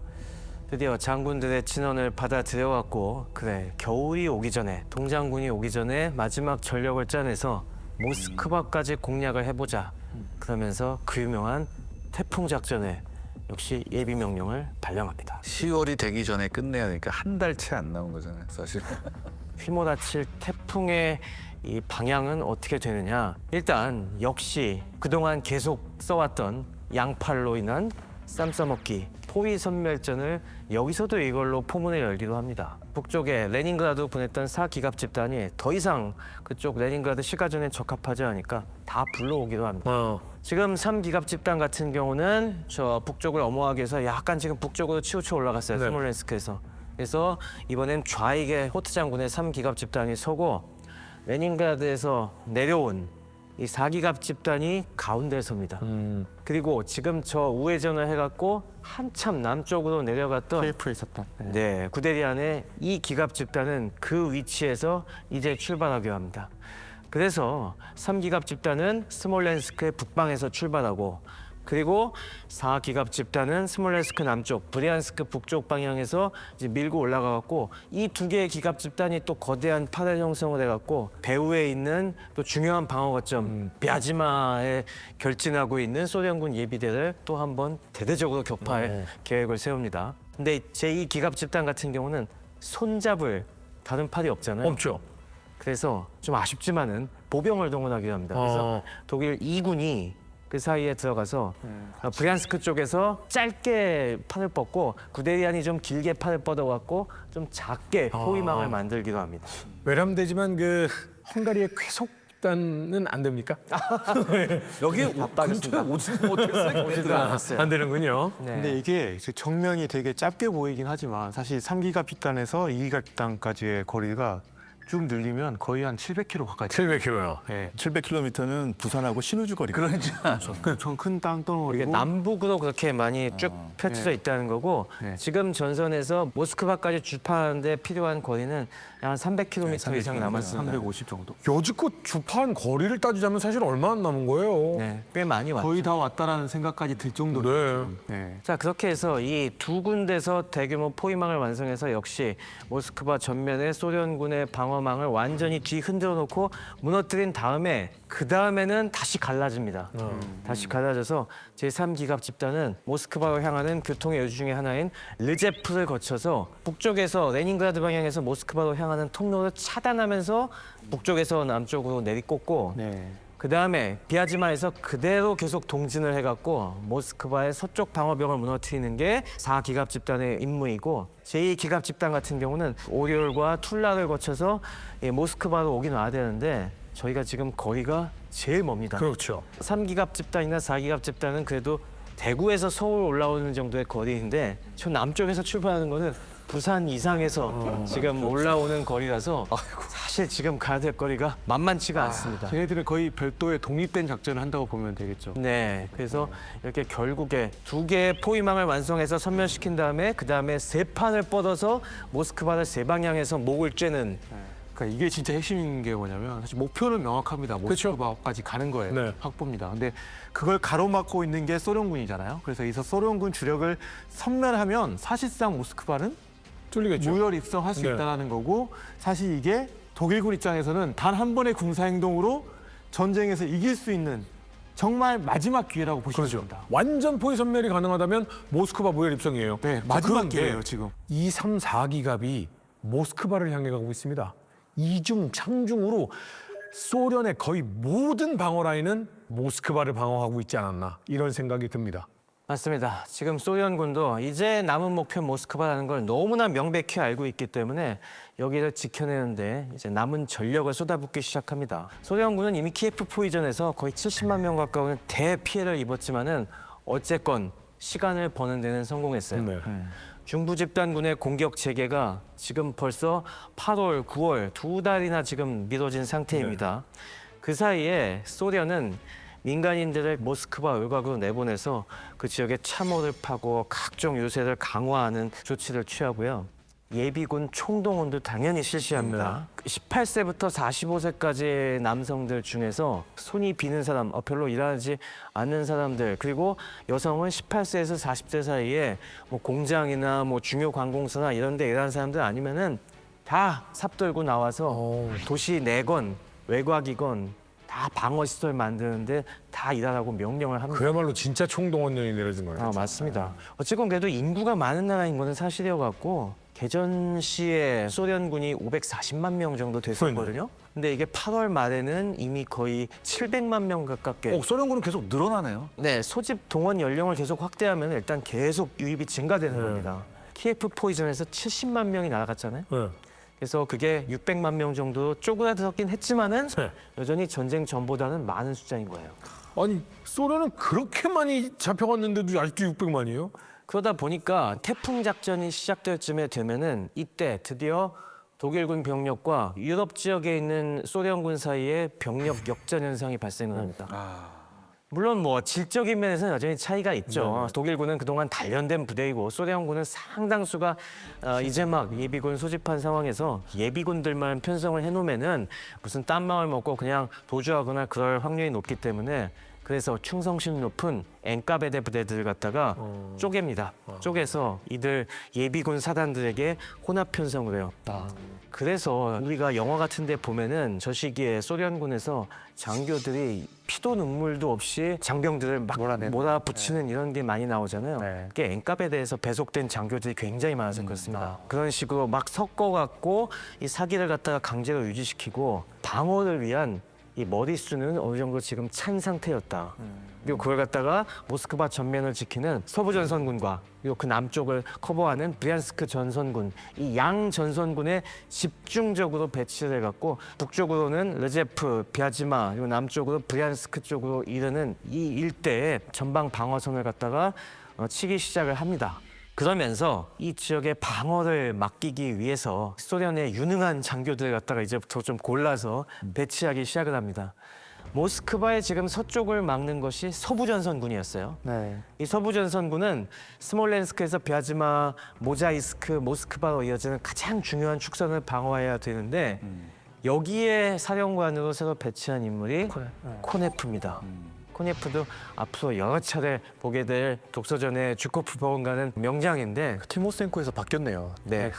드디어 장군들의 진언을 받아들여왔고 그래 겨울이 오기 전에 동장군이 오기 전에 마지막 전력을 짜내서 모스크바까지 공략을 해보자. 그러면서 그 유명한 태풍 작전에 역시 예비 명령을 발령합니다. 10월이 되기 전에 끝내야 되니까 한 달 채 안 나온 거잖아요, 사실. 휘몰아칠 태풍의 이 방향은 어떻게 되느냐? 일단 역시 그동안 계속 써왔던 양팔로 인한 쌈 싸먹기, 포위 선멸전을 여기서도 이걸로 포문을 열기도 합니다. 북쪽에 레닌그라드 보냈던 4기갑 집단이 더 이상 그쪽 레닌그라드 시가전에 적합하지 않으니까 다 불러오기도 합니다. 지금 3기갑 집단 같은 경우는 저 북쪽을 엄호하기 위해서 약간 지금 북쪽으로 치우쳐 올라갔어요. 네. 스몰렌스크에서. 그래서 이번엔 좌익에 호트 장군의 3기갑 집단이 서고 레닌그라드에서 내려온 이 4기갑 집단이 가운데에 섭니다. 그리고 지금 저 우회전을 해갖고 한참 남쪽으로 내려갔던 테이프에 있었던. 네, 구데리안의 이 기갑 집단은 그 위치에서 이제 출발하기로 합니다. 그래서 3기갑 집단은 스몰렌스크의 북방에서 출발하고 그리고 4기갑 집단은 스몰렌스크 남쪽, 브리안스크 북쪽 방향에서 이제 밀고 올라가갖고 이 두 개의 기갑 집단이 또 거대한 파열 형성을 해갖고 배후에 있는 또 중요한 방어 거점 비아지마에 결진하고 있는 소련군 예비대를 또 한번 대대적으로 격파할 계획을 세웁니다. 근데 제2기갑 집단 같은 경우는 손잡을 다른 팔이 없잖아요. 없죠. 그래서 좀 아쉽지만은 보병을 동원하기로 합니다. 그래서 독일 2군이 그 사이에 들어가서 브리안스크 쪽에서 짧게 판을 뻗고 구데리안이 좀 길게 판을 뻗어갖고 좀 작게 포위망을 만들기도 합니다. 외람되지만 그 헝가리의 쾌속단은 안 됩니까? 여기 근처에 오지도 못했어요. 오지도 않았어요. 안 되는군요. 네. 근데 이게 정면이 되게 짧게 보이긴 하지만 사실 3기갑 집단에서 2기갑 집단까지의 거리가 쭉 늘리면 거의 한 700km 가까이 돼요. 700km요. 네. 700km는 부산하고 신우주 거리. 그러니까. 큰 땅덩어리고 이게 남북으로 그렇게 많이 쭉 펼쳐져 있다는 거고 네. 지금 전선에서 모스크바까지 주파하는데 필요한 거리는 한 300km 이상 남았습니다. 350 정도. 여지껏 주파한 거리를 따지자면 사실 얼마 안 남은 거예요. 네, 꽤 많이 왔죠. 거의 다 왔다라는 생각까지 들 정도로. 네. 네. 자 그렇게 해서 이 두 군데서 대규모 포위망을 완성해서 역시 모스크바 전면에 소련군의 방어 방어망을 완전히 뒤 흔들어 놓고 무너뜨린 다음에 그 다음에는 다시 갈라집니다. 다시 갈라져서 제3기갑 집단은 모스크바로 향하는 교통의 여지 중에 하나인 르제프를 거쳐서 북쪽에서 레닌그라드 방향에서 모스크바로 향하는 통로를 차단하면서 북쪽에서 남쪽으로 내리꽂고 네. 그 다음에 비아지마에서 그대로 계속 동진을 해갖고 모스크바의 서쪽 방어벽을 무너뜨리는 게 4기갑 집단의 임무이고 제2기갑 집단 같은 경우는 오리올과 툴라를 거쳐서 이 모스크바로 오긴 와야 되는데 저희가 지금 거리가 제일 멉니다. 그렇죠. 3기갑 집단이나 4기갑 집단은 그래도 대구에서 서울 올라오는 정도의 거리인데 저 남쪽에서 출발하는 거는 부산 이상에서 지금 올라오는 거리라서 사실 지금 가야 될 거리가 만만치가 않습니다. 걔네들은 거의 별도의 독립된 작전을 한다고 보면 되겠죠. 네, 그래서 이렇게 결국에 2개의 포위망을 완성해서 선멸시킨 다음에 그 다음에 3판을 뻗어서 모스크바를 3방향에서 목을 쬐는 그러니까 이게 진짜 핵심인 게 뭐냐면 사실 목표는 명확합니다. 모스크바까지 가는 거예요. 네. 확보입니다. 근데 그걸 가로막고 있는 게 소련군이잖아요. 그래서 여기서 소련군 주력을 섬멸하면 사실상 모스크바는 뚫리겠죠. 무혈 입성할 수 네. 있다는 거고 사실 이게 독일군 입장에서는 단 한 번의 군사 행동으로 전쟁에서 이길 수 있는 정말 마지막 기회라고 보시면 그렇죠. 됩니다. 완전 포위 선멸이 가능하다면 모스크바 무혈 입성이에요. 네, 마지막 그런데 기회예요 지금. 2, 3, 4기갑이 모스크바를 향해 가고 있습니다. 이중 창중으로 소련의 거의 모든 방어 라인은 모스크바를 방어하고 있지 않았나 이런 생각이 듭니다. 맞습니다. 지금 소련군도 이제 남은 목표 모스크바라는 걸 너무나 명백히 알고 있기 때문에 여기를 지켜내는데 이제 남은 전력을 쏟아붓기 시작합니다. 소련군은 이미 키예프 포위전에서 거의 70만 명 가까운 대피해를 입었지만은 어쨌건 시간을 버는 데는 성공했어요. 네. 중부 집단군의 공격 재개가 지금 벌써 8월, 9월 2달이나 지금 미뤄진 상태입니다. 그 사이에 소련은 민간인들을 모스크바 외곽으로 내보내서 그 지역에 참호를 파고 각종 유세를 강화하는 조치를 취하고요. 예비군 총동원도 당연히 실시합니다. 18세부터 45세까지의 남성들 중에서 손이 비는 사람, 별로 일하지 않는 사람들, 그리고 여성은 18세에서 40세 사이에 뭐 공장이나 뭐 중요 관공서나 이런 데 일하는 사람들 아니면은 다 삽들고 나와서 도시 내건 외곽이건 다 방어시설 만드는데 다 일하라고 명령을 합니다. 그야말로 진짜 총동원령이 내려진 거예요. 맞습니다. 어쨌건 그래도 인구가 많은 나라인 거는 사실이어갖고 개전 시에 소련군이 540만 명 정도 됐었거든요. 근데 이게 8월 말에는 이미 거의 700만 명 가깝게 소련군은 계속 늘어나네요. 네, 소집 동원 연령을 계속 확대하면 일단 계속 유입이 증가되는 겁니다. 키예프 포위전에서 70만 명이 날아갔잖아요. 네. 그래서 그게 600만 명 정도 쪼그라들었긴 했지만은 네. 여전히 전쟁 전보다는 많은 숫자인 거예요. 아니 소련은 그렇게 많이 잡혀갔는데도 아직도 600만이에요? 그러다 보니까 태풍 작전이 시작될 쯤에 되면은 이때 드디어 독일군 병력과 유럽 지역에 있는 소련군 사이에 병력 역전 현상이 발생을 합니다. 물론 뭐 질적인 면에서는 여전히 차이가 있죠. 독일군은 그동안 단련된 부대이고 소련군은 상당수가 이제 막 예비군 소집한 상황에서 예비군들만 편성을 해놓으면은 무슨 딴마을 먹고 그냥 도주하거나 그럴 확률이 높기 때문에 그래서 충성심 높은 엔카베데 부대들을 갖다가 쪼갭니다. 쪼개서 이들 예비군 사단들에게 혼합 편성을 해요. 그래서 우리가 영화 같은 데 보면은 저 시기에 소련군에서 장교들이 피도 눈물도 없이 장병들을 막 몰아붙이는 이런 게 많이 나오잖아요. 그게 엔카베데에서 배속된 장교들이 굉장히 많아서 그렇습니다. 그런 식으로 막 섞어갖고 이 사기를 갖다가 강제로 유지시키고 방어를 위한 이 머릿수는 어느 정도 지금 찬 상태였다. 그리고 그걸 갖다가 모스크바 전면을 지키는 서부 전선군과 그리고 그 남쪽을 커버하는 브리안스크 전선군, 이 양 전선군에 집중적으로 배치를 해갖고 북쪽으로는 르제프, 비아지마, 그리고 남쪽으로 브리안스크 쪽으로 이르는 이 일대에 전방 방어선을 갖다가 치기 시작을 합니다. 그러면서 이 지역의 방어를 맡기기 위해서 소련의 유능한 장교들을 갖다가 이제부터 좀 골라서 배치하기 시작을 합니다. 모스크바의 지금 서쪽을 막는 것이 서부전선군이었어요. 이 서부전선군은 스몰렌스크에서 비아지마, 모자이스크, 모스크바로 이어지는 가장 중요한 축선을 방어해야 되는데 여기에 사령관으로 새로 배치한 인물이 코네프입니다. 코니프도 앞으로 여러 차례 보게 될 독서전의 주코프 버건가는 명장인데 티모센코에서 바뀌었네요. 네.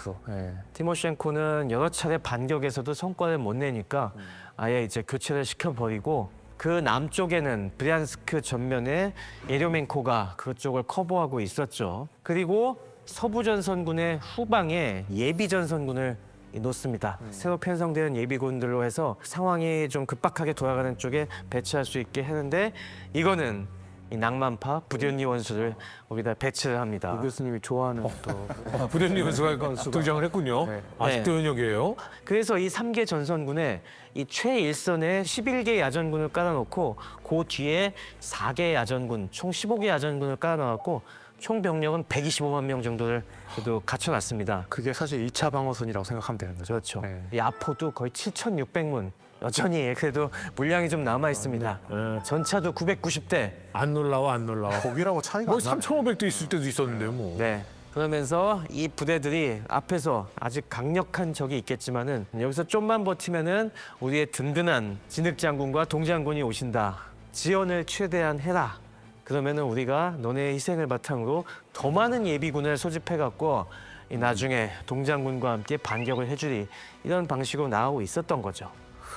티모셴코는 여러 차례 반격에서도 성과를 못 내니까 아예 이제 교체를 시켜버리고 그 남쪽에는 브리안스크 전면에 예료멘코가 그쪽을 커버하고 있었죠. 그리고 서부 전선군의 후방에 예비 전선군을 놓습니다. 새로 편성되는 예비군들로 해서 상황이 좀 급박하게 돌아가는 쪽에 배치할 수 있게 하는데 이거는 이 낭만파 부련리 원수를 거기다 배치를 합니다. 이 교수님이 좋아하는 또 부련리 원수가 등장을 했군요. 아직도 현역이에요. 그래서 이 3개 전선군에 이 최일선에 11개 야전군을 깔아놓고 그 뒤에 4개 야전군, 총 15개 야전군을 깔아놓고 총 병력은 125만 명 정도를 그래도 갖춰놨습니다. 그게 사실 2차 방어선이라고 생각하면 되는 거죠. 그렇죠. 네. 이 아포도 거의 7,600문. 여전히 그래도 물량이 좀 남아 있습니다. 전차도 990대. 안 놀라워, 안 놀라워. 거기라고 차이가 뭐 안 나네. 3,500도 있을 때도 있었는데 뭐. 네. 그러면서 이 부대들이 앞에서 아직 강력한 적이 있겠지만은 여기서 좀만 버티면은 우리의 든든한 진흙장군과 동장군이 오신다. 지원을 최대한 해라. 그러면은 우리가 너네의 희생을 바탕으로 더 많은 예비군을 소집해갖고 이 나중에 동장군과 함께 반격을 해주리. 이런 방식으로 나오고 있었던 거죠.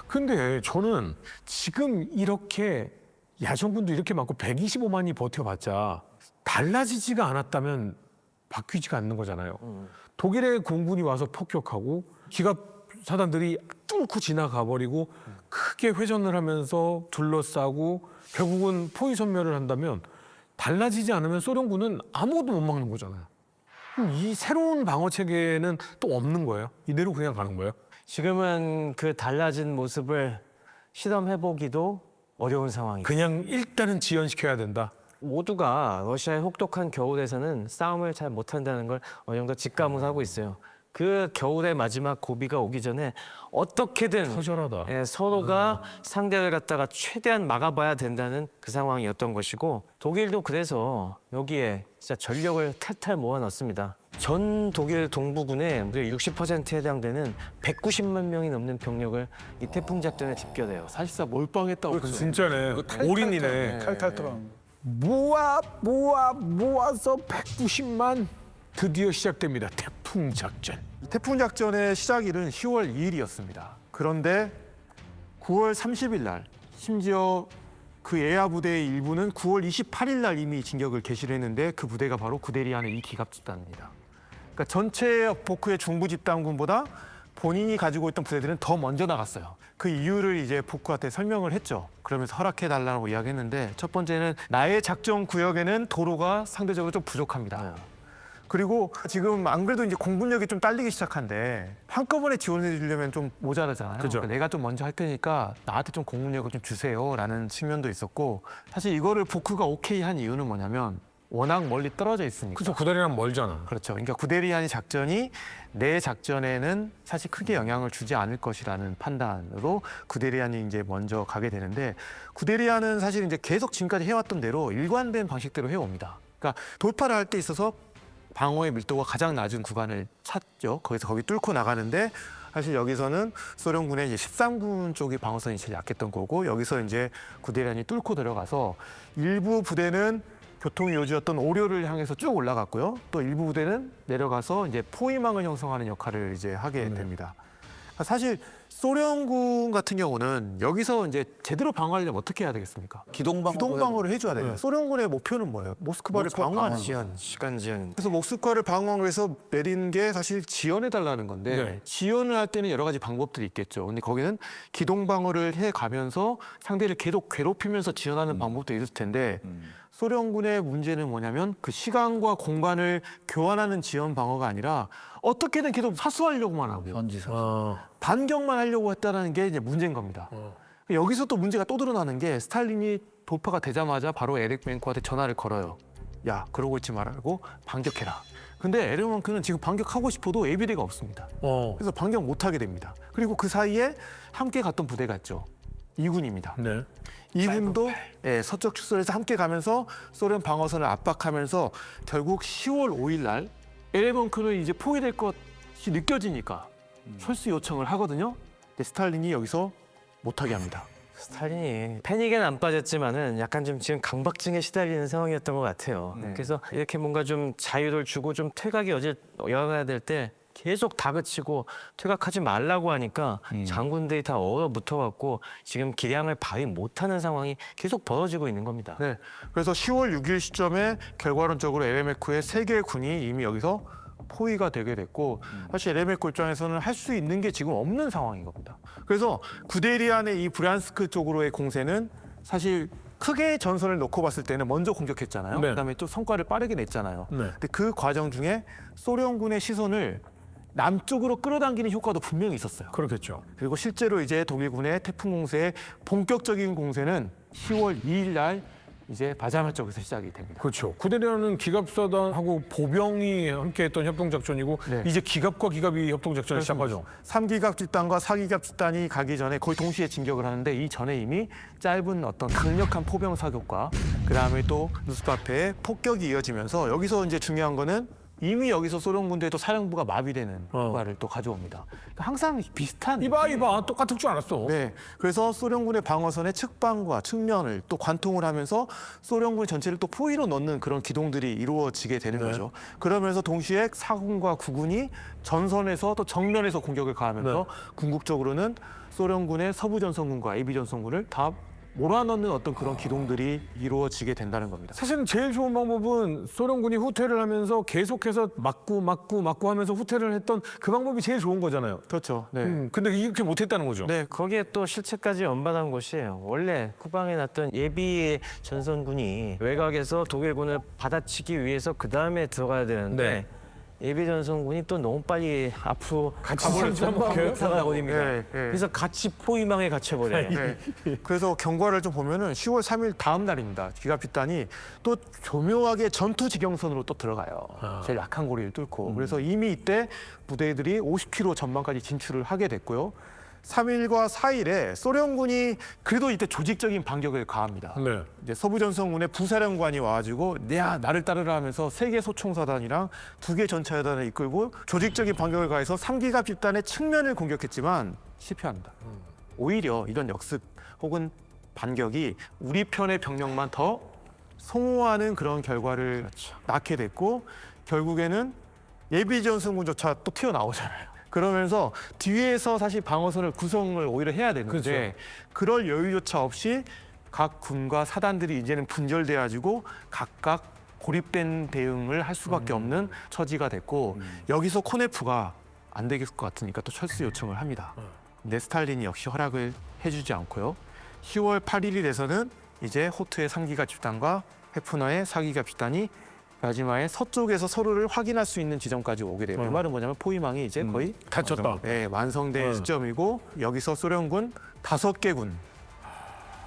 근데 저는 지금 이렇게 야전군도 이렇게 많고 125만이 버텨봤자 달라지지가 않았다면 바뀌지가 않는 거잖아요. 독일의 공군이 와서 폭격하고 기갑 사단들이 뚫고 지나가 버리고 크게 회전을 하면서 둘러싸고 결국은 포위 섬멸을 한다면 달라지지 않으면 소련군은 아무것도 못 막는 거잖아요. 그럼 이 새로운 방어 체계는 또 없는 거예요? 이대로 그냥 가는 거예요? 지금은 그 달라진 모습을 실험해보기도 어려운 상황이죠. 그냥 일단은 지연시켜야 된다. 모두가 러시아의 혹독한 겨울에서는 싸움을 잘 못한다는 걸 어느 정도 직감을 하고 있어요. 그 겨울의 마지막 고비가 오기 전에 어떻게든 처절하다. 서로가 상대를 갖다가 최대한 막아봐야 된다는 그 상황이었던 것이고 독일도 그래서 여기에 진짜 전력을 탈탈 모아놨습니다. 전 독일 동부군의 무려 60%에 해당되는 190만 명이 넘는 병력을 이 태풍 작전에 집결해요. 사실상 몰빵했다고 볼 수. 진짜네. 올인이네. 탈탈터랑. 모아서 190만. 드디어 시작됩니다. 태풍 작전. 태풍 작전의 시작일은 10월 2일이었습니다. 그런데 9월 30일 날 심지어 그 예하 부대의 일부는 9월 28일 날 이미 진격을 개시를 했는데 그 부대가 바로 구데리안의 이 기갑 집단입니다. 그러니까 전체 포크의 중부 집단군보다 본인이 가지고 있던 부대들은 더 먼저 나갔어요. 그 이유를 이제 포크한테 설명을 했죠. 그러면서 허락해달라고 이야기했는데 첫 번째는 나의 작전 구역에는 도로가 상대적으로 좀 부족합니다. 그리고 지금 안 그래도 이제 공군력이 좀 딸리기 시작한데 한꺼번에 지원해 주려면 좀 모자라잖아요. 그죠. 그러니까 내가 좀 먼저 할 테니까 나한테 좀 공군력을 좀 주세요라는 측면도 있었고 사실 이거를 포크가 오케이 한 이유는 뭐냐면 워낙 멀리 떨어져 있으니까. 그죠. 구다리랑 멀잖아. 그렇죠. 그러니까 구데리안이 작전이 내 작전에는 사실 크게 영향을 주지 않을 것이라는 판단으로 구데리안이 이제 먼저 가게 되는데 구데리안은 사실 이제 계속 지금까지 해왔던 대로 일관된 방식대로 해옵니다. 그러니까 돌파를 할 때 있어서 방어의 밀도가 가장 낮은 구간을 찾죠. 거기 뚫고 나가는데 사실 여기서는 소련군의 이제 13군 쪽이 방어선이 제일 약했던 거고 여기서 이제 구데리안이 뚫고 들어가서 일부 부대는 교통 요지였던 오료를 향해서 쭉 올라갔고요. 또 일부 부대는 내려가서 이제 포위망을 형성하는 역할을 이제 하게 됩니다. 사실 소련군 같은 경우는 여기서 이제 제대로 방어하려면 어떻게 해야 되겠습니까? 기동방어를 해줘야 돼요. 소련군의 목표는 뭐예요? 모스크바를 방어하는 지연, 시간 지연. 그래서 모스크바를 방어하기 위해서 내린 게 사실 지원해달라는 건데 네. 지원을 할 때는 여러 가지 방법들이 있겠죠. 근데 거기는 기동방어를 해가면서 상대를 계속 괴롭히면서 지원하는 방법도 있을 텐데 소련군의 문제는 뭐냐면 그 시간과 공간을 교환하는 지원 방어가 아니라 어떻게든 계속 사수하려고만 하고요. 현지사. 반격만 하려고 했다는 게 이제 문제인 겁니다. 여기서 또 문제가 또 드러나는 게 스탈린이 돌파가 되자마자 바로 에릭멘코한테 전화를 걸어요. 야, 그러고 있지 말고 반격해라. 근데 에릭멘코는 지금 반격하고 싶어도 예비대가 없습니다. 그래서 반격 못하게 됩니다. 그리고 그 사이에 함께 갔던 부대가 있죠. 2군입니다. 네. 이군도 서쪽 축선에서 함께 가면서 소련 방어선을 압박하면서 결국 10월 5일 날 에레번크는 이제 포위될 것이 느껴지니까 철수 요청을 하거든요. 근데 스탈린이 여기서 못하게 합니다. 스탈린이 패닉에는 안 빠졌지만은 약간 좀 지금 강박증에 시달리는 상황이었던 것 같아요. 그래서 이렇게 뭔가 좀 자유를 주고 좀 퇴각이 열어야 될 때 계속 다그치고 퇴각하지 말라고 하니까 장군들이 다 얼어붙어갖고 지금 기량을 발휘 못하는 상황이 계속 벌어지고 있는 겁니다. 네. 그래서 10월 6일 시점에 결과론적으로 LMF의 3개의 군이 이미 여기서 포위가 되게 됐고 사실 LMF 입장에서는 할 수 있는 게 지금 없는 상황인 겁니다. 그래서 구데리안의 이 브리안스크 쪽으로의 공세는 사실 크게 전선을 놓고 봤을 때는 먼저 공격했잖아요. 네. 그다음에 또 성과를 빠르게 냈잖아요. 네. 근데 그 과정 중에 소련군의 시선을 남쪽으로 끌어당기는 효과도 분명히 있었어요. 그렇겠죠. 그리고 실제로 이제 독일군의 태풍 공세의 본격적인 공세는 10월 2일 날 이제 바자마 쪽에서 시작이 됩니다. 그렇죠. 구데리아는 기갑사단하고 보병이 함께했던 협동작전이고 네. 이제 기갑과 기갑이 협동작전을 시작하죠. 3기갑 집단과 4기갑 집단이 가기 전에 거의 동시에 진격을 하는데 이 전에 이미 짧은 어떤 강력한 포병 사격과 그다음에 또 누스바페의 폭격이 이어지면서 여기서 이제 중요한 거는 이미 여기서 소련 군대의 또 사령부가 마비되는 효과를 또 가져옵니다. 그러니까 항상 비슷한 이봐 똑같을 줄 알았어. 네, 그래서 소련군의 방어선의 측방과 측면을 또 관통을 하면서 소련군 전체를 또 포위로 넣는 그런 기동들이 이루어지게 되는 거죠. 그러면서 동시에 사군과 구군이 전선에서 또 정면에서 공격을 가하면서 궁극적으로는 소련군의 서부 전선군과 예비 전선군을 다 몰아넣는 어떤 그런 기동들이 이루어지게 된다는 겁니다. 사실은 제일 좋은 방법은 소련군이 후퇴를 하면서 계속해서 막고 하면서 후퇴를 했던 그 방법이 제일 좋은 거잖아요. 그렇죠. 네. 근데 이렇게 못했다는 거죠. 네, 거기에 또 실체까지 연반한 것이 원래 쿠방에 났던 예비 전선군이 외곽에서 독일군을 받아치기 위해서 그 다음에 들어가야 되는데 예비 전선군이 또 너무 빨리 앞으로 같이 삼삼박혀요? 못하거든요. 네, 네. 그래서 같이 포위망에 갇혀버려요. 네. 그래서 경과를 좀 보면은 10월 3일 다음 날입니다. 기갑 집단이 또 교묘하게 전투 지경선으로 또 들어가요. 제일 약한 고리를 뚫고. 그래서 이미 이때 부대들이 50km 전방까지 진출을 하게 됐고요. 3일과 4일에 소련군이 그래도 이때 조직적인 반격을 가합니다. 네. 이제 서부전선군의 부사령관이 와가지고 나를 따르라 하면서 3개 소총사단이랑 2개 전차여단을 이끌고 조직적인 반격을 가해서 3기갑 집단의 측면을 공격했지만 실패합니다. 오히려 이런 역습 혹은 반격이 우리 편의 병력만 더 소모하는 그런 결과를 낳게 됐고 결국에는 예비전선군조차 또 튀어나오잖아요. 그러면서 뒤에서 사실 방어선을 구성을 오히려 해야 되는데 그럴 여유조차 없이 각 군과 사단들이 이제는 분절돼가지고 각각 고립된 대응을 할 수밖에 없는 처지가 됐고 여기서 코네프가 안 되겠을 것 같으니까 또 철수 요청을 합니다. 근데 스탈린이 역시 허락을 해주지 않고요. 10월 8일이 돼서는 이제 호트의 3기갑 집단과 헤프너의 4기갑 집단이 마지막에 서쪽에서 서로를 확인할 수 있는 지점까지 오게 돼요. 그 말은 뭐냐면 포위망이 이제 거의 다쳤다. 네, 완성된 시점이고 여기서 소련군 5개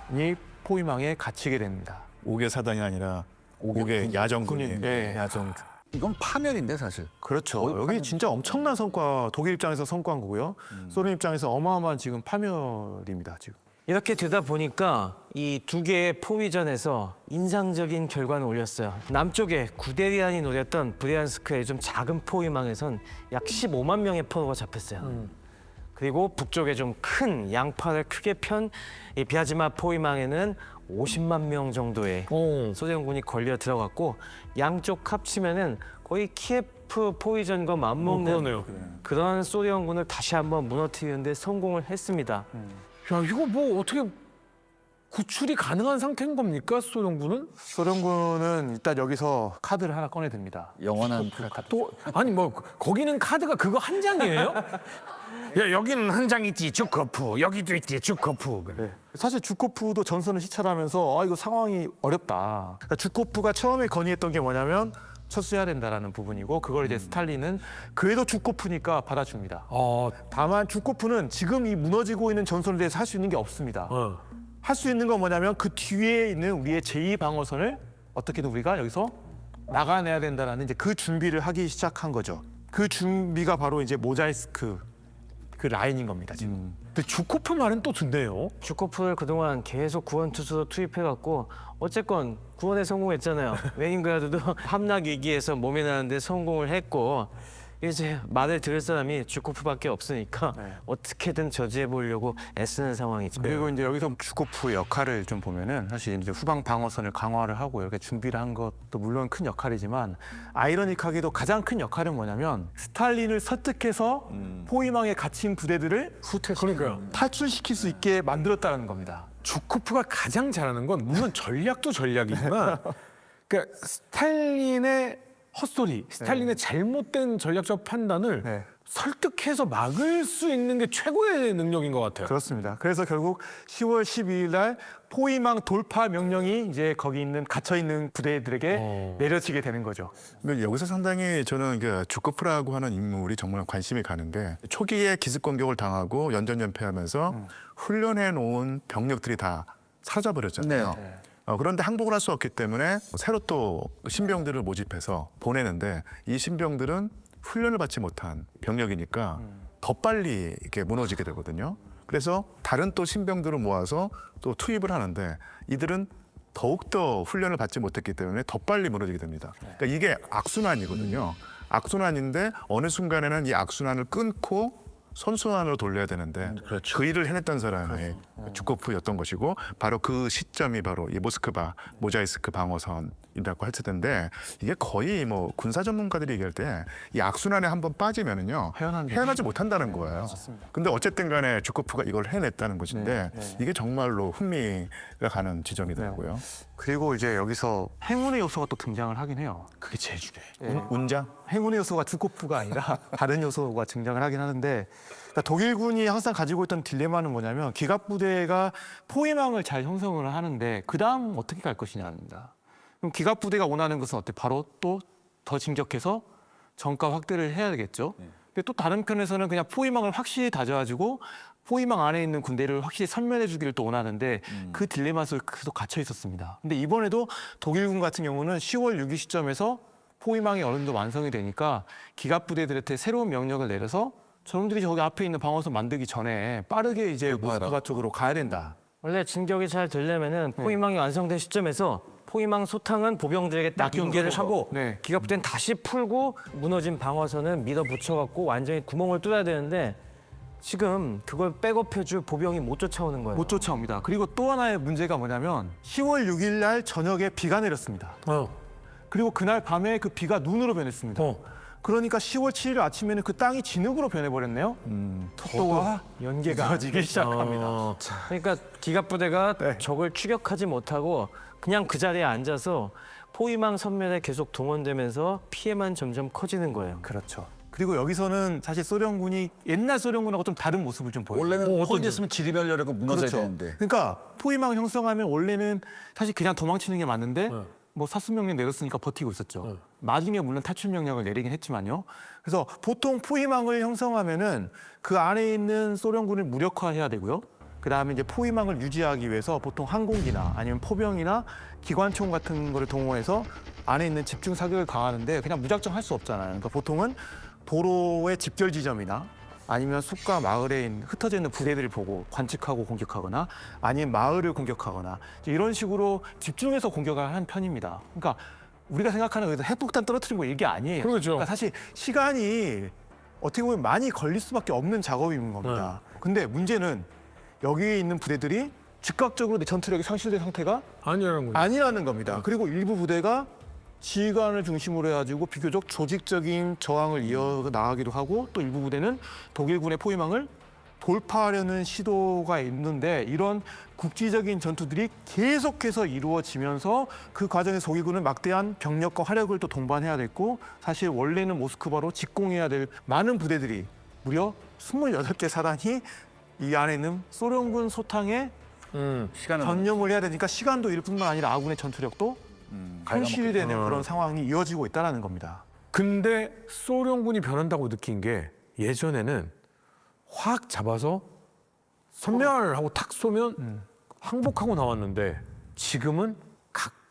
군이 포위망에 갇히게 됩니다. 5개 사단이 아니라 5개 야전군이. 네, 야정. 이건 파멸인데 사실. 그렇죠. 여기 진짜 엄청난 성과, 독일 입장에서 성과인 거고요. 소련 입장에서 어마어마한 지금 파멸입니다. 지금. 이렇게 되다 보니까 이 두 개의 포위전에서 인상적인 결과는 올렸어요. 남쪽에 구데리안이 노렸던 브리안스크의 좀 작은 포위망에선 약 15만 명의 포로가 잡혔어요. 그리고 북쪽에 좀 큰 양팔을 크게 편 이 비아지마 포위망에는 50만 명 정도의 소련군이 걸려 들어갔고 양쪽 합치면은 거의 키예프 포위전과 맞먹는 그러네요. 그런 소련군을 다시 한번 무너뜨리는 데 성공을 했습니다. 야, 이거 뭐 어떻게 구출이 가능한 상태인 겁니까, 소련군은? 소련군은 일단 여기서 카드를 하나 꺼내듭니다. 영원한 또 아니 뭐 거기는 카드가 그거 한 장이에요? 야, 여기는 한 장 있지, 주코프. 여기도 있지, 주코프. 그래. 네. 사실 주코프도 전선을 시찰하면서 이거 상황이 어렵다. 그러니까 주코프가 처음에 건의했던 게 뭐냐면 철수해야 된다라는 부분이고 그걸 이제 스탈린은 그래도 주코프니까 받아줍니다. 다만 주코프는 지금 이 무너지고 있는 전선에 대해서 할 수 있는 게 없습니다. 할 수 있는 건 뭐냐면 그 뒤에 있는 우리의 제2방어선을 어떻게든 우리가 여기서 나가내야 된다라는 이제 그 준비를 하기 시작한 거죠. 그 준비가 바로 이제 모자이스크 그 라인인 겁니다, 지금. 근데 주코프 말은 또 듣네요. 주코프를 그동안 계속 구원 투수로 투입해갖고 어쨌건 구원에 성공했잖아요. 레닌그라드도 함락 위기에서 모면하는데 성공을 했고 이제 말을 들을 사람이 주코프밖에 없으니까 네. 어떻게든 저지해 보려고 애쓰는 상황이죠. 그리고 이제 여기서 주코프 역할을 좀 보면은 사실 이제 후방 방어선을 강화를 하고 이렇게 준비를 한 것도 물론 큰 역할이지만 아이러니하게도 가장 큰 역할은 뭐냐면 스탈린을 설득해서 포위망에 갇힌 부대들을 그러니까요. 탈출시킬 수 있게 만들었다는 겁니다. 주코프가 가장 잘하는 건 물론 전략도 전략이지만 그러니까 스탈린의 헛소리, 스탈린의 잘못된 전략적 판단을 네. 설득해서 막을 수 있는 게 최고의 능력인 것 같아요. 그렇습니다. 그래서 결국 10월 12일 날 포위망 돌파 명령이 이제 거기 있는 갇혀 있는 부대들에게 내려지게 되는 거죠. 근데 여기서 상당히 저는 그 주코프라고 하는 인물이 정말 관심이 가는 게 초기에 기습 공격을 당하고 연전연패하면서 훈련해 놓은 병력들이 다 사라져버렸잖아요. 그런데 항복을 할 수 없기 때문에 새로 또 신병들을 모집해서 보내는데 이 신병들은 훈련을 받지 못한 병력이니까 더 빨리 이렇게 무너지게 되거든요. 그래서 다른 또 신병들을 모아서 또 투입을 하는데 이들은 더욱더 훈련을 받지 못했기 때문에 더 빨리 무너지게 됩니다. 그러니까 이게 악순환이거든요. 악순환인데 어느 순간에는 이 악순환을 끊고 선순환으로 돌려야 되는데 그 일을 해냈던 사람이 주코프였던 것이고 바로 그 시점이 바로 이 모스크바 모자이스크 방어선이라고 할 텐데 이게 거의 뭐 군사 전문가들이 얘기할 때 이 악순환에 한번 빠지면은요 헤어나지 못한다는 거예요. 근데 어쨌든 간에 주코프가 이걸 해냈다는 것인데 이게 정말로 흥미가 가는 지점이더라고요. 그리고 이제 여기서 행운의 요소가 또 등장을 하긴 해요. 그게 제일 중요해요. 운장? 행운의 요소가 주코프가 아니라 다른 요소가 등장을 하긴 하는데 그러니까 독일군이 항상 가지고 있던 딜레마는 뭐냐면 기갑부대가 포위망을 잘 형성을 하는데 그 다음 어떻게 갈 것이냐입니다. 그럼 기갑부대가 원하는 것은 어때? 바로 또 더 진격해서 정가 확대를 해야 되겠죠. 근데 또 다른 편에서는 그냥 포위망을 확실히 다져가지고 포위망 안에 있는 군대를 확실히 섬멸해 주기를 또 원하는데 그 딜레마 속에 계속 갇혀 있었습니다. 근데 이번에도 독일군 같은 경우는 10월 6일 시점에서 포위망이 어느 정도 완성이 되니까 기갑부대들한테 새로운 명령을 내려서 저놈들이 저기 앞에 있는 방어선 만들기 전에 빠르게 이제 모스크바 쪽으로 가야 된다. 원래 진격이 잘 되려면은 포위망이 완성된 시점에서 포위망 소탕은 보병들에게 딱 연계를 하고 네. 기갑부대는 다시 풀고 무너진 방어선은 밀어붙여갖고 완전히 구멍을 뚫어야 되는데 지금 그걸 백업해줄 보병이 못 쫓아오는 거예요. 못 쫓아옵니다. 그리고 또 하나의 문제가 뭐냐면 10월 6일 날 저녁에 비가 내렸습니다. 그리고 그날 밤에 그 비가 눈으로 변했습니다. 그러니까 10월 7일 아침에는 그 땅이 진흙으로 변해버렸네요. 속도가 연계가 늦어지기 시작합니다. 그러니까 기갑부대가 네. 적을 추격하지 못하고 그냥 그 자리에 앉아서 포위망 선멸에 계속 동원되면서 피해만 점점 커지는 거예요. 그렇죠. 그리고 여기서는 사실 소련군이 옛날 소련군하고 좀 다른 모습을 좀 보여요. 원래는 혼냈으면 지리멸렬하고 무너져야 되는데. 그러니까 포위망 형성하면 원래는 사실 그냥 도망치는 게 맞는데 뭐 사수 명령 내렸으니까 버티고 있었죠. 나중에 물론 탈출 명령을 내리긴 했지만요. 그래서 보통 포위망을 형성하면은 그 안에 있는 소련군을 무력화해야 되고요. 그 다음에 이제 포위망을 유지하기 위해서 보통 항공기나 아니면 포병이나 기관총 같은 거를 동원해서 안에 있는 집중 사격을 강하는데 그냥 무작정 할 수 없잖아요. 그러니까 보통은 도로의 집결 지점이나 아니면 숲과 마을에 흩어져 있는 부대들을 보고 관측하고 공격하거나 아니면 마을을 공격하거나 이런 식으로 집중해서 공격을 하는 편입니다. 그러니까 우리가 생각하는 여기서 핵폭탄 떨어뜨린 거 이게 아니에요. 그렇죠. 그러니까 사실 시간이 어떻게 보면 많이 걸릴 수밖에 없는 작업인 겁니다. 근데 문제는 여기에 있는 부대들이 즉각적으로 내 전투력이 상실된 상태가 아니라는 거죠. 아니라는 겁니다. 그리고 일부 부대가 지휘관을 중심으로 해가지고 비교적 조직적인 저항을 이어나가기도 하고 또 일부 부대는 독일군의 포위망을 돌파하려는 시도가 있는데 이런 국지적인 전투들이 계속해서 이루어지면서 그 과정에서 독일군은 막대한 병력과 화력을 또 동반해야 됐고 사실 원래는 모스크바로 직공해야 될 많은 부대들이 무려 28개 사단이 이 안에 있는 소련군 소탕에 시간은 전념을 해야 되니까 시간도 일 뿐만 아니라 아군의 전투력도 현실이 되는 그런 상황이 이어지고 있다는 겁니다. 근데 소련군이 변한다고 느낀 게 예전에는 확 잡아서 선멸하고 탁 쏘면 항복하고 나왔는데 지금은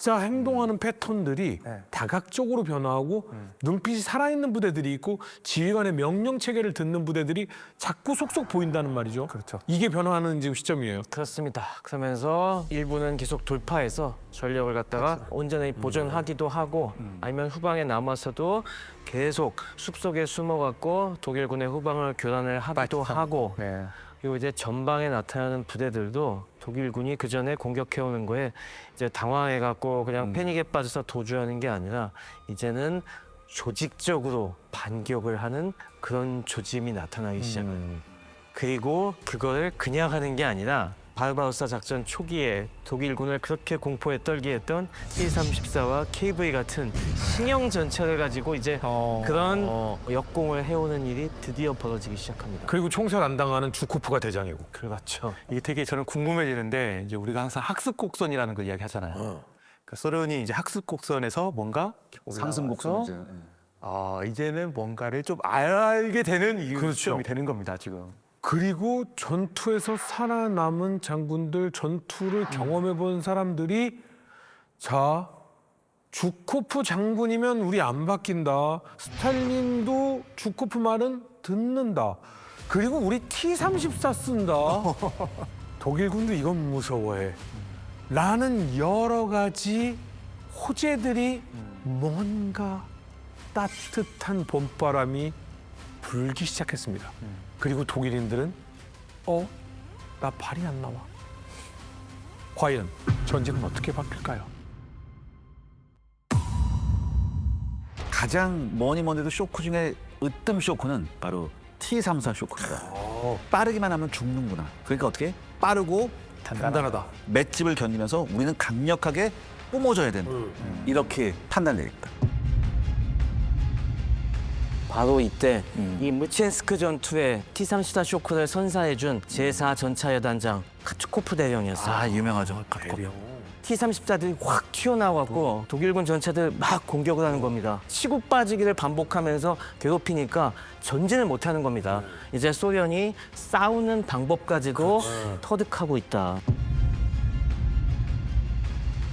각자 행동하는 패턴들이 네. 다각적으로 변화하고 눈빛이 살아있는 부대들이 있고 지휘관의 명령 체계를 듣는 부대들이 자꾸 속속 보인다는 말이죠. 그렇죠. 이게 변화하는 지금 시점이에요. 그렇습니다. 그러면서 일부는 계속 돌파해서 전력을 갖다가 온전히 보존하기도 하고 아니면 후방에 남아서도 계속 숲속에 숨어갖고 독일군의 후방을 교란을 하기도 하고 네. 그리고 이제 전방에 나타나는 부대들도 독일군이 그 전에 공격해오는 거에 이제 당황해갖고 그냥 패닉에 빠져서 도주하는 게 아니라 이제는 조직적으로 반격을 하는 그런 조짐이 나타나기 시작해요. 그리고 그거를 그냥 하는 게 아니라 바르바로사 작전 초기에 독일군을 그렇게 공포에 떨게 했던 T-34와 KV 같은 신형 전차를 가지고 이제 그런 역공을 해오는 일이 드디어 벌어지기 시작합니다. 그리고 총살 안 당하는 주코프가 대장이고. 그렇죠. 이게 되게 저는 궁금해지는데 이제 우리가 항상 학습 곡선이라는 걸 이야기하잖아요. 그러니까 소련이 이제 학습 곡선에서 뭔가 상승 곡선 이제. 이제는 뭔가를 좀 알게 되는 이 그렇죠. 시점이 되는 겁니다 지금. 그리고 전투에서 살아남은 장군들, 전투를 경험해 본 사람들이 자, 주코프 장군이면 우리 안 바뀐다. 스탈린도 주코프 말은 듣는다. 그리고 우리 T-34 쓴다. 독일군도 이건 무서워해. 라는 여러 가지 호재들이 뭔가 따뜻한 봄바람이 불기 시작했습니다. 그리고 독일인들은 나 발이 안 나와. 과연 전쟁은 어떻게 바뀔까요? 가장 뭐니 해도 쇼크 중에 으뜸 쇼크는 바로 T-34 쇼크입니다. 빠르기만 하면 죽는구나. 그러니까 어떻게? 빠르고 단단하다. 맷집을 견디면서 우리는 강력하게 뿜어져야 된다. 이렇게 판단되겠다. 바로 이때 이 무첸스크 전투에 T-34 쇼크를 선사해준 제4전차여단장 카츠코프 대령이었어요. 아, 유명하죠. T-34들이 확 튀어나와갖고 독일군 전차들 막 공격을 하는 겁니다. 치고 빠지기를 반복하면서 괴롭히니까 전진을 못하는 겁니다. 이제 소련이 싸우는 방법까지도 터득하고 있다.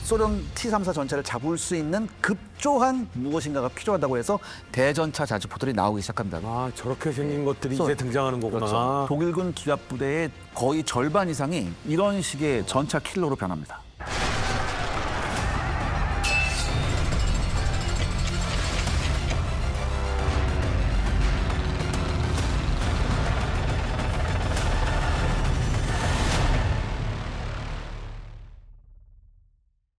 소련 T-34 전차를 잡을 수 있는 급조한 무엇인가가 필요하다고 해서 대전차 자주포들이 나오기 시작합니다. 아, 저렇게 생긴 것들이 이제 등장하는 거구나. 그렇죠. 독일군 기갑부대의 거의 절반 이상이 이런 식의 전차 킬러로 변합니다.